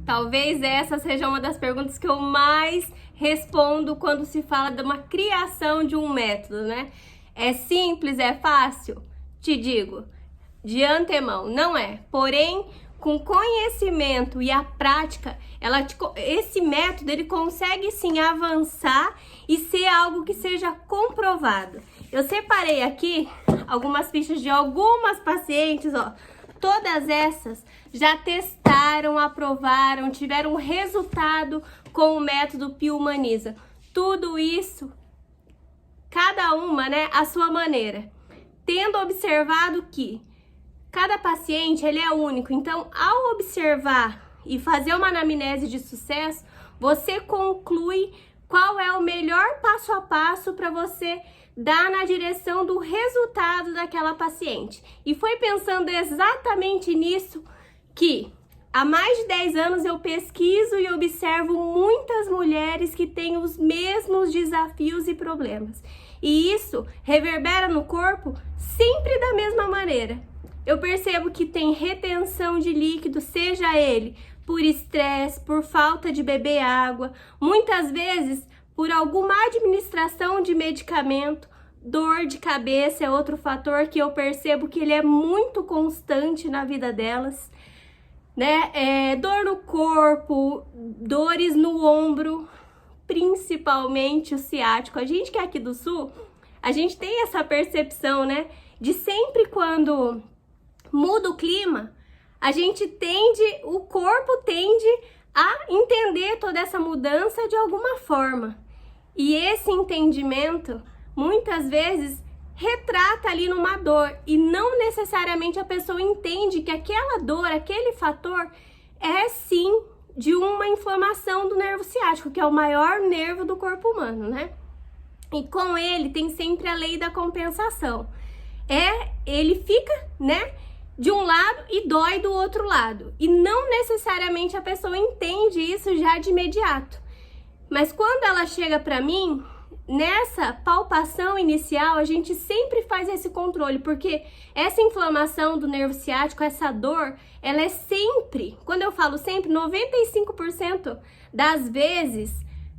Talvez essa seja uma das perguntas que eu mais respondo quando se fala de uma criação de um método, né? É simples, é fácil? Te digo, de antemão, não é. Porém, com conhecimento e a prática, esse método ele consegue sim avançar e ser algo que seja comprovado. Eu separei aqui algumas fichas de algumas pacientes, ó. Todas essas já testaram, aprovaram, tiveram resultado com o método Pio Humaniza. Tudo isso, cada uma, né, à sua maneira. Tendo observado que cada paciente, ele é único. Então, ao observar e fazer uma anamnese de sucesso, você conclui qual é o melhor passo a passo para você dar na direção do resultado daquela paciente. E foi pensando exatamente nisso que há mais de 10 anos eu pesquiso e observo muitas mulheres que têm os mesmos desafios e problemas. E isso reverbera no corpo sempre da mesma maneira. Eu percebo que tem retenção de líquido, seja ele por estresse, por falta de beber água, muitas vezes por alguma administração de medicamento. Dor de cabeça é outro fator que eu percebo que ele é muito constante na vida delas, né? Dor no corpo, dores no ombro, principalmente o ciático. A gente que é aqui do sul, a gente tem essa percepção, né? De sempre quando muda o clima, o corpo tende a entender toda essa mudança de alguma forma. E esse entendimento, muitas vezes, retrata ali numa dor. E não necessariamente a pessoa entende que aquela dor, aquele fator, é sim de uma inflamação do nervo ciático, que é o maior nervo do corpo humano, né? E com ele tem sempre a lei da compensação. Ele fica, né, de um lado e dói do outro lado. E não necessariamente a pessoa entende isso já de imediato. Mas quando ela chega para mim, nessa palpação inicial, a gente sempre faz esse controle, porque essa inflamação do nervo ciático, essa dor, ela é sempre, quando eu falo sempre, 95% das vezes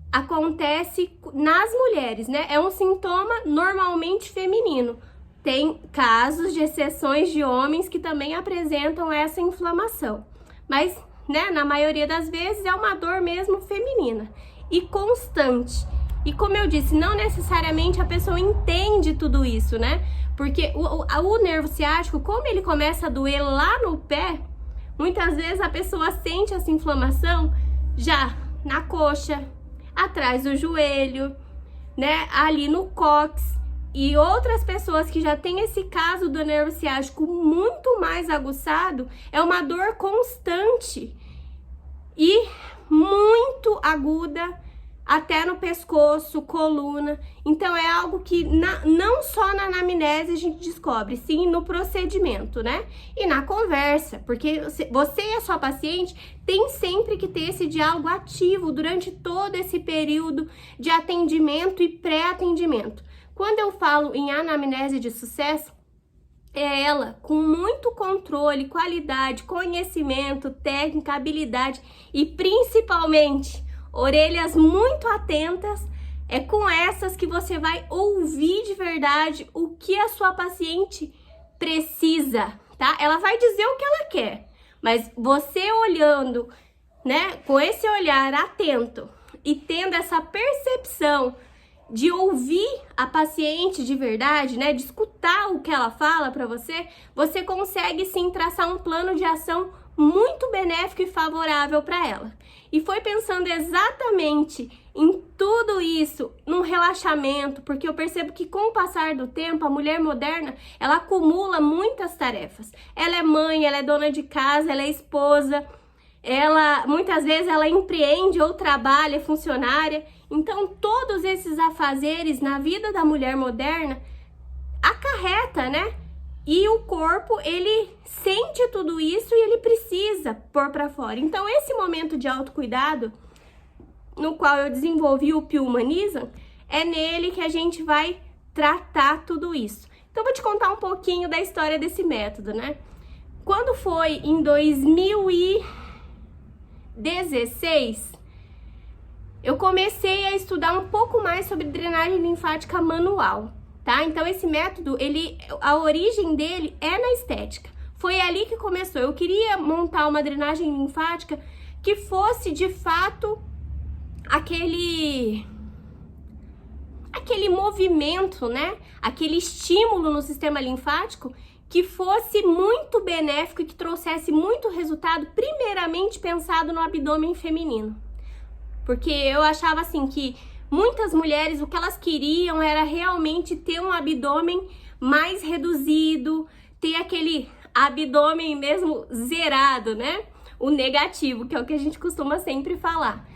acontece nas mulheres, né? É um sintoma normalmente feminino. Tem casos de exceções de homens que também apresentam essa inflamação. Mas, né, na maioria das vezes é uma dor mesmo feminina e constante. E como eu disse, não necessariamente a pessoa entende tudo isso, né? Porque o nervo ciático, como ele começa a doer lá no pé, muitas vezes a pessoa sente essa inflamação já na coxa, atrás do joelho, né? Ali no cóccix. E outras pessoas que já têm esse caso do nervo ciático muito mais aguçado, é uma dor constante e muito aguda, até no pescoço, coluna. Então é algo que não só na anamnese a gente descobre, sim no procedimento, né? E na conversa, porque você e a sua paciente tem sempre que ter esse diálogo ativo durante todo esse período de atendimento e pré-atendimento. Quando eu falo em anamnese de sucesso, é ela com muito controle, qualidade, conhecimento, técnica, habilidade e principalmente orelhas muito atentas. É com essas que você vai ouvir de verdade o que a sua paciente precisa, tá? Ela vai dizer o que ela quer, mas você olhando, né, com esse olhar atento e tendo essa percepção de ouvir a paciente de verdade, né, de escutar o que ela fala para você, você consegue sim traçar um plano de ação muito benéfico e favorável para ela. E foi pensando exatamente em tudo isso, num relaxamento, porque eu percebo que com o passar do tempo, a mulher moderna, ela acumula muitas tarefas. Ela é mãe, ela é dona de casa, ela é esposa, muitas vezes ela empreende ou trabalha, é funcionária. Então, todos esses afazeres na vida da mulher moderna acarreta, né? E o corpo, ele sente tudo isso e ele precisa pôr para fora. Então, esse momento de autocuidado, no qual eu desenvolvi o Pio Humaniza, é nele que a gente vai tratar tudo isso. Então, eu vou te contar um pouquinho da história desse método, né? Quando foi em 2000 2016, eu comecei a estudar um pouco mais sobre drenagem linfática manual, tá? Então esse método, a origem dele é na estética. Foi ali que começou. Eu queria montar uma drenagem linfática que fosse de fato aquele movimento, né? Aquele estímulo no sistema linfático que fosse muito benéfico e que trouxesse muito resultado, primeiramente pensado no abdômen feminino. Porque eu achava assim que muitas mulheres, o que elas queriam era realmente ter um abdômen mais reduzido, ter aquele abdômen mesmo zerado, né? O negativo, que é o que a gente costuma sempre falar.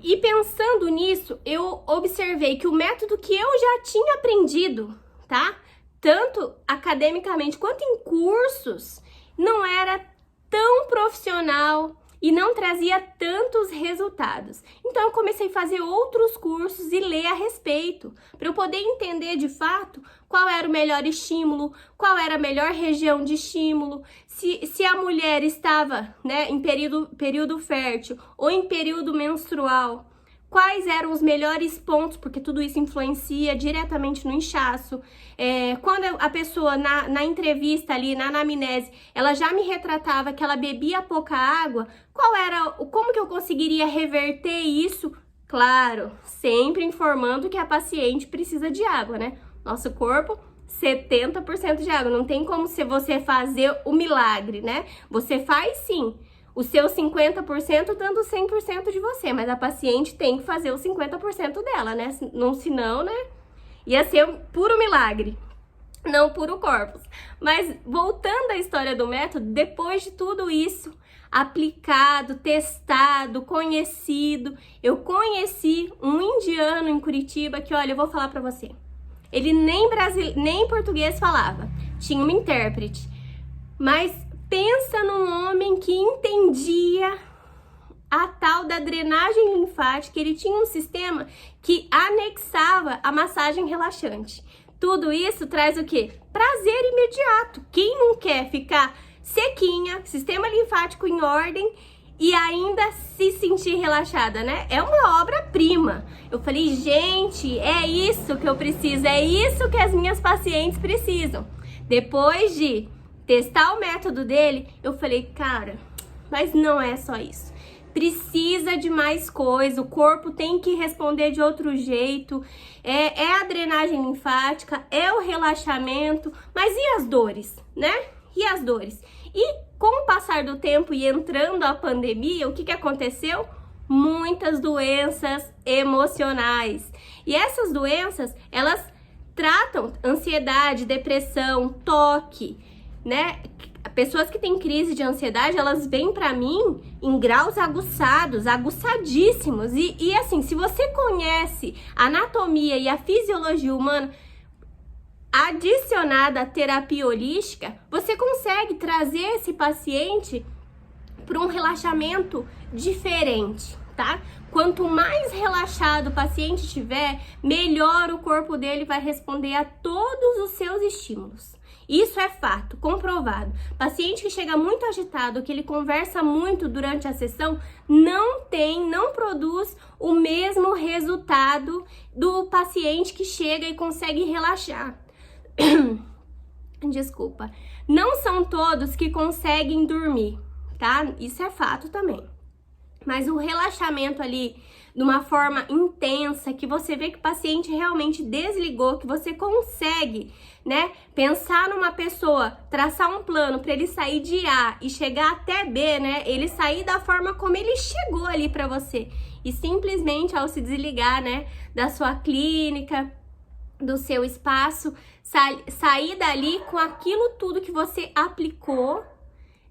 E pensando nisso, eu observei que o método que eu já tinha aprendido, tá? Tanto academicamente quanto em cursos, não era tão profissional e não trazia tantos resultados. Então eu comecei a fazer outros cursos e ler a respeito, para eu poder entender de fato qual era o melhor estímulo, qual era a melhor região de estímulo, se a mulher estava, né, em período fértil ou em período menstrual, quais eram os melhores pontos, porque tudo isso influencia diretamente no inchaço. Quando a pessoa, na entrevista ali, na anamnese, ela já me retratava que ela bebia pouca água, como que eu conseguiria reverter isso? Claro, sempre informando que a paciente precisa de água, né? Nosso corpo, 70% de água, não tem como você fazer o milagre, né? Você faz sim o seu 50% dando 100% de você, mas a paciente tem que fazer os 50% dela, né? Senão, né? Ia ser um puro milagre, não puro corpus. Mas voltando à história do método, depois de tudo isso aplicado, testado, conhecido, eu conheci um indiano em Curitiba que, olha, eu vou falar pra você, ele nem português falava, tinha uma intérprete, mas pensa num homem que entendia a tal da drenagem linfática, ele tinha um sistema que anexava a massagem relaxante. Tudo isso traz o quê? Prazer imediato. Quem não quer ficar sequinha, sistema linfático em ordem e ainda se sentir relaxada, né? É uma obra-prima. Eu falei, gente, é isso que eu preciso, é isso que as minhas pacientes precisam. Depois de testar o método dele, eu falei, cara, mas não é só isso. Precisa de mais coisa, o corpo tem que responder de outro jeito. É a drenagem linfática, é o relaxamento, mas e as dores, né? E as dores? E com o passar do tempo e entrando a pandemia, o que aconteceu? Muitas doenças emocionais. E essas doenças, elas tratam ansiedade, depressão, toque, né? Pessoas que têm crise de ansiedade, elas vêm pra mim em graus aguçadíssimos. E assim, se você conhece a anatomia e a fisiologia humana adicionada à terapia holística, você consegue trazer esse paciente para um relaxamento diferente, tá? Quanto mais relaxado o paciente estiver, melhor o corpo dele vai responder a todos os seus estímulos. Isso é fato, comprovado. Paciente que chega muito agitado, que ele conversa muito durante a sessão, não produz o mesmo resultado do paciente que chega e consegue relaxar. Desculpa. Não são todos que conseguem dormir, tá? Isso é fato também. Mas o relaxamento ali, de uma forma intensa, que você vê que o paciente realmente desligou, que você consegue, né, pensar numa pessoa, traçar um plano para ele sair de A e chegar até B, né, ele sair da forma como ele chegou ali para você. E simplesmente ao se desligar, né, da sua clínica, do seu espaço, sair dali com aquilo tudo que você aplicou,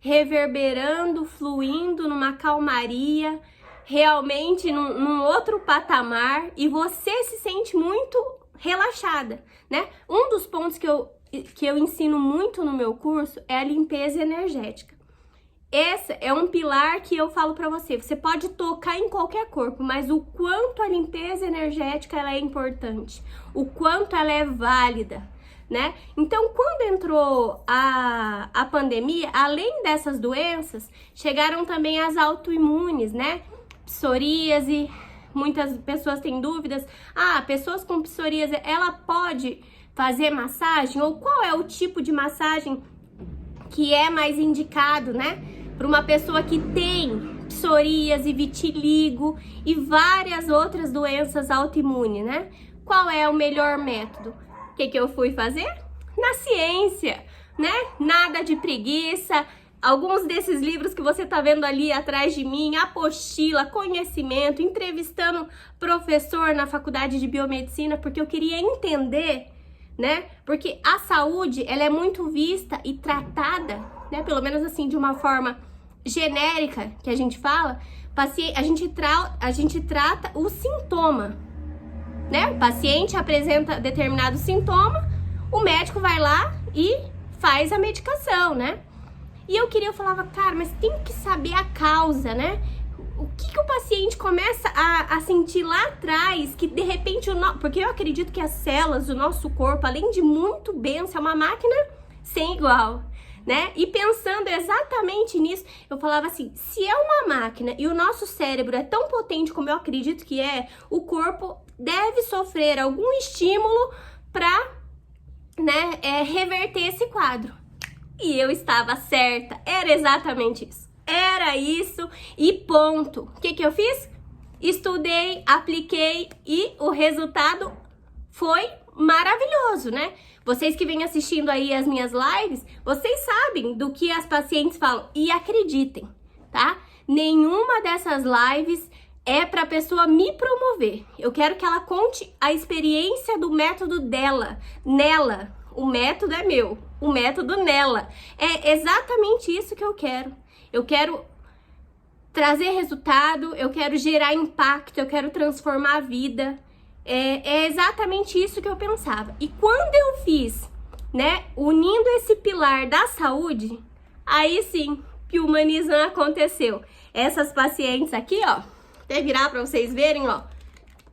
reverberando, fluindo numa calmaria, realmente num outro patamar, e você se sente muito relaxada, né? Um dos pontos que eu ensino muito no meu curso é a limpeza energética. Esse é um pilar que eu falo pra você. Você pode tocar em qualquer corpo, mas o quanto a limpeza energética ela é importante, o quanto ela é válida. né? Então, quando entrou a pandemia, além dessas doenças, chegaram também as autoimunes, né? Psoríase, muitas pessoas têm dúvidas. Pessoas com psoríase, ela pode fazer massagem? Ou qual é o tipo de massagem que é mais indicado, né? Para uma pessoa que tem psoríase, vitiligo e várias outras doenças autoimunes, né? Qual é o melhor método? O que eu fui fazer? Na ciência, né? Nada de preguiça. Alguns desses livros que você tá vendo ali atrás de mim, apostila, conhecimento, entrevistando professor na faculdade de biomedicina, porque eu queria entender, né? Porque a saúde, ela é muito vista e tratada, né? Pelo menos assim, de uma forma genérica, que a gente fala, a gente trata o sintoma, né? O paciente apresenta determinado sintoma, o médico vai lá e faz a medicação, né? E eu falava, cara, mas tem que saber a causa, né? O que o paciente começa a sentir lá atrás, que de repente, porque eu acredito que as células do nosso corpo, além de muito benção, é uma máquina sem igual, né? E pensando exatamente nisso, eu falava assim, se é uma máquina e o nosso cérebro é tão potente como eu acredito que é, o corpo deve sofrer algum estímulo para, né, reverter esse quadro. E eu estava certa, era exatamente isso. Era isso e ponto. O que eu fiz? Estudei, apliquei e o resultado foi maravilhoso, né? Vocês que vêm assistindo aí as minhas lives, vocês sabem do que as pacientes falam. E acreditem, tá? Nenhuma dessas lives é para a pessoa me promover. Eu quero que ela conte a experiência do método dela, nela. O método é meu, o método nela. É exatamente isso que eu quero. Eu quero trazer resultado, eu quero gerar impacto, eu quero transformar a vida. É exatamente isso que eu pensava. E quando eu fiz, né, unindo esse pilar da saúde, aí sim que o Humanizam aconteceu. Essas pacientes aqui, ó, até virar para vocês verem, ó,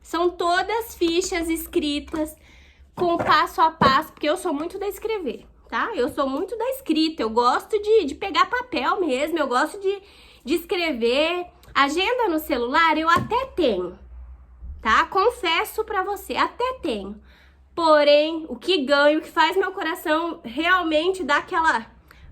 são todas fichas escritas com passo a passo, porque eu sou muito da escrever, tá? Eu sou muito da escrita, eu gosto de pegar papel mesmo, eu gosto de escrever. Agenda no celular eu até tenho, tá? Confesso pra você, até tenho. Porém, o que ganho, o que faz meu coração realmente dar aquela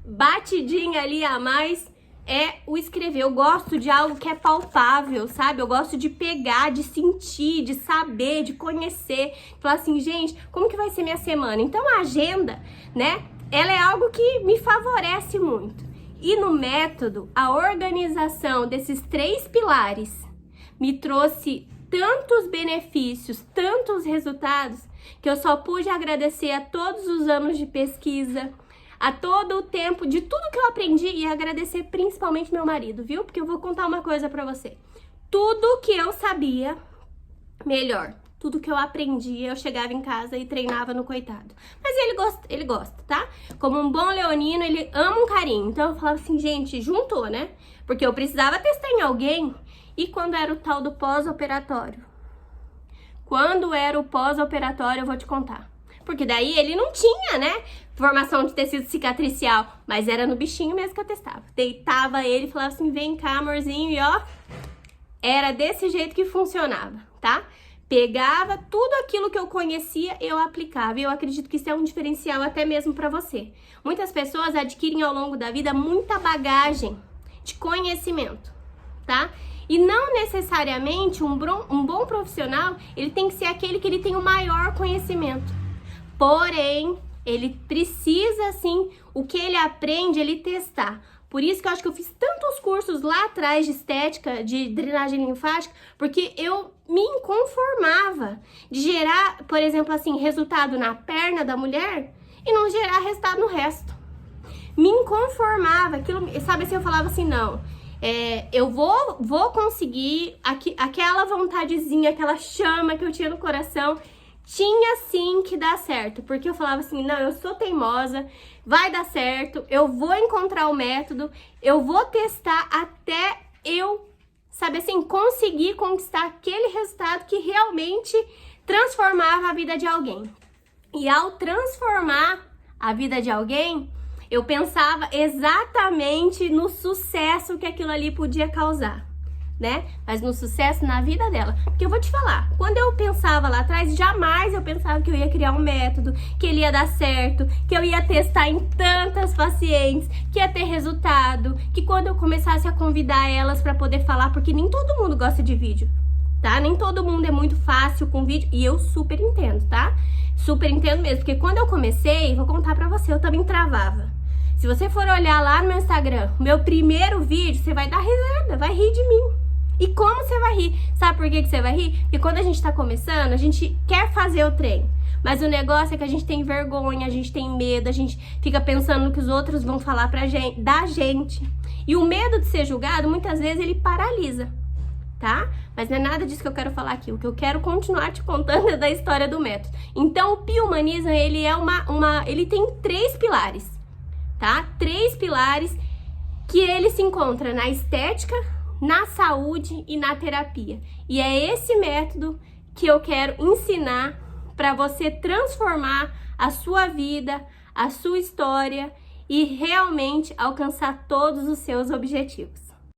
batidinha ali a mais é o escrever. Eu gosto de algo que é palpável, sabe? Eu gosto de pegar, de sentir, de saber, de conhecer. Falar assim, gente, como que vai ser minha semana? Então a agenda, né? Ela é algo que me favorece muito. E no método, a organização desses 3 pilares me trouxe tantos benefícios, tantos resultados, que eu só pude agradecer a todos os anos de pesquisa, a todo o tempo de tudo que eu aprendi e agradecer principalmente meu marido, viu? Porque eu vou contar uma coisa pra você. Tudo que eu sabia, melhor, tudo que eu aprendi, eu chegava em casa e treinava no coitado. Mas ele gosta, tá? Como um bom leonino, ele ama um carinho. Então eu falava assim, gente, juntou, né? Porque eu precisava testar em alguém. E quando era o tal do pós-operatório? Quando era o pós-operatório, eu vou te contar. Porque daí ele não tinha, né, formação de tecido cicatricial, mas era no bichinho mesmo que eu testava. Deitava ele e falava assim, vem cá, amorzinho, e ó, era desse jeito que funcionava, tá? Pegava tudo aquilo que eu conhecia, eu aplicava. E eu acredito que isso é um diferencial até mesmo pra você. Muitas pessoas adquirem ao longo da vida muita bagagem de conhecimento, tá? E não necessariamente um bom profissional, ele tem que ser aquele que ele tem o maior conhecimento. Porém, ele precisa, sim, o que ele aprende, ele testar. Por isso que eu acho que eu fiz tantos cursos lá atrás de estética, de drenagem linfática, porque eu me inconformava de gerar, por exemplo, assim, resultado na perna da mulher e não gerar resultado no resto. Me inconformava, aquilo, sabe assim, eu falava assim, não, eu vou conseguir aquela vontadezinha, aquela chama que eu tinha no coração, tinha sim que dar certo, porque eu falava assim, não, eu sou teimosa, vai dar certo, eu vou encontrar o método, eu vou testar até eu, sabe assim, conseguir conquistar aquele resultado que realmente transformava a vida de alguém. E ao transformar a vida de alguém, eu pensava exatamente no sucesso que aquilo ali podia causar, né? Mas no sucesso na vida dela. Porque eu vou te falar, quando eu pensava lá atrás, jamais eu pensava que eu ia criar um método, que ele ia dar certo, que eu ia testar em tantas pacientes, que ia ter resultado, que quando eu começasse a convidar elas para poder falar, porque nem todo mundo gosta de vídeo, tá? Nem todo mundo é muito fácil com vídeo, e eu super entendo, tá? Super entendo mesmo, porque quando eu comecei, vou contar pra você, eu também travava. Se você for olhar lá no meu Instagram, o meu primeiro vídeo, você vai dar risada, vai rir de mim. E como você vai rir? Sabe por que você vai rir? Porque quando a gente tá começando, a gente quer fazer o trem. Mas o negócio é que a gente tem vergonha, a gente tem medo, a gente fica pensando no que os outros vão falar pra gente, da gente. E o medo de ser julgado, muitas vezes, ele paralisa, tá? Mas não é nada disso que eu quero falar aqui. O que eu quero continuar te contando é da história do método. Então, o Pio-Humanismo, ele é ele tem 3 pilares. Tá? 3 pilares que ele se encontra na estética, na saúde e na terapia. E é esse método que eu quero ensinar para você transformar a sua vida, a sua história e realmente alcançar todos os seus objetivos.